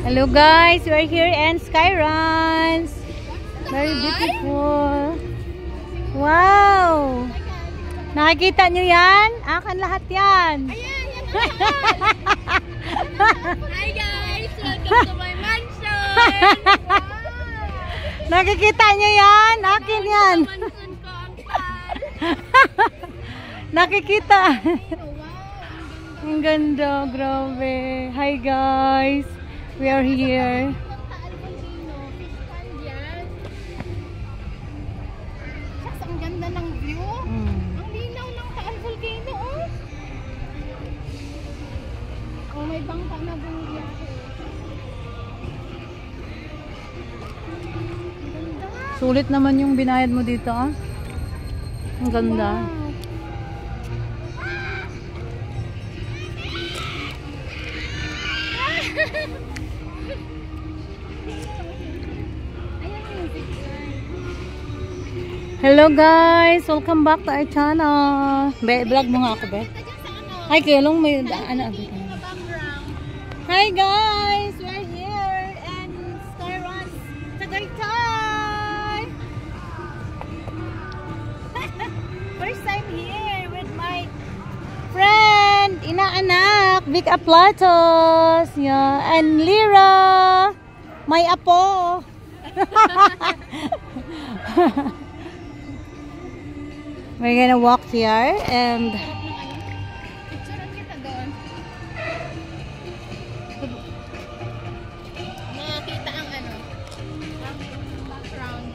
Hello guys, we are here in Skyruns. Very beautiful. Wow! Nakikita nyo yan? Akan lahat yan. Ayan, yan Hi guys! Welcome to my mansion! Wow. Nakikita nyo yan? Akin yan. Mansion ko ang tal. Nakikita. Wow, Ang ganda, grabe. Hi guys. We are here. Ang ganda ng view. Ang linaw ng Taal Volcano, oh. Oh, may bangka na bumiyahe. Ganda. Sulit naman yung binayad mo dito, ah. Ang ganda. Wow. Hello guys, welcome back to our channel. Vlog mo nga ako, be. Hi, Kelong, may ano. Hi guys, we're here in Skyruns, Tagaytay. First time here with my friend, inaanak, Vic Aplatos, yeah, and Lira, my apo. We're gonna walk here and Picturean kita doon. Makakita ang ano, ang background.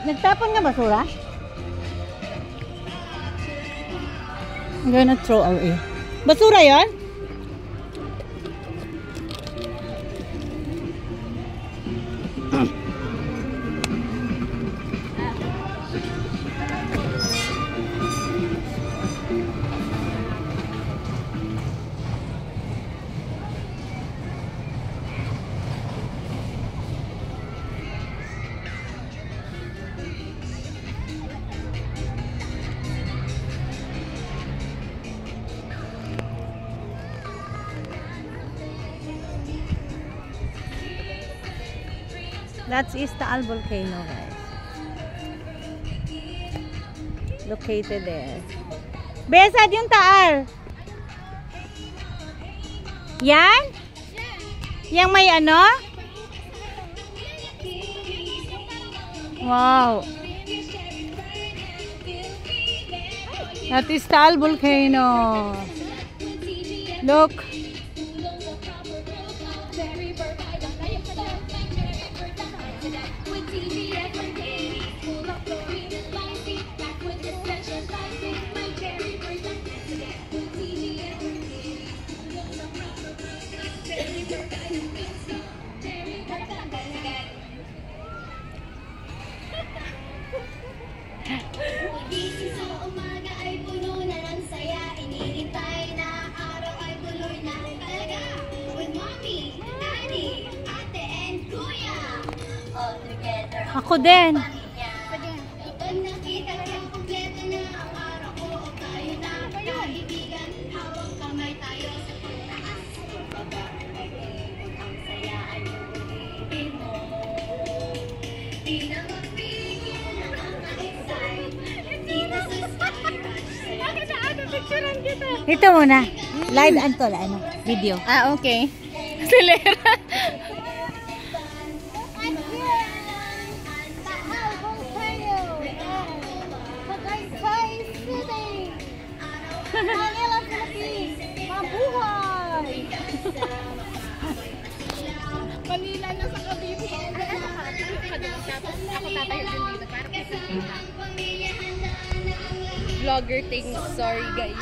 nagtapon nga basura? I'm gonna throw away. Basura yon? That is Taal Volcano, guys. Located there. Besad yung Taal. Yan? Yang may ano? Wow. That is Taal Volcano. Look. Gising sa umaga ay puno na ng saya. Inihintay na araw ay tuloy na talaga. With mommy, daddy, ate, and kuya. All together ang Ako din. pamilya. Pag nakita ko kompleto na ang araw ko, o tayo na kaibigan. Hawak kamay tayo sa pagtaas. Baba ay ikot, ang saya ay ulitin mo. Di na mapigil ang ka-excite. Dito sa Skyruns. Picturean kita. Ito muna. Live antol, ano? Video. Ah, okay. Silera. Manila na sa Cavite. Tapos ako tatayo din dito para kasi vlogger thing. Sorry guys.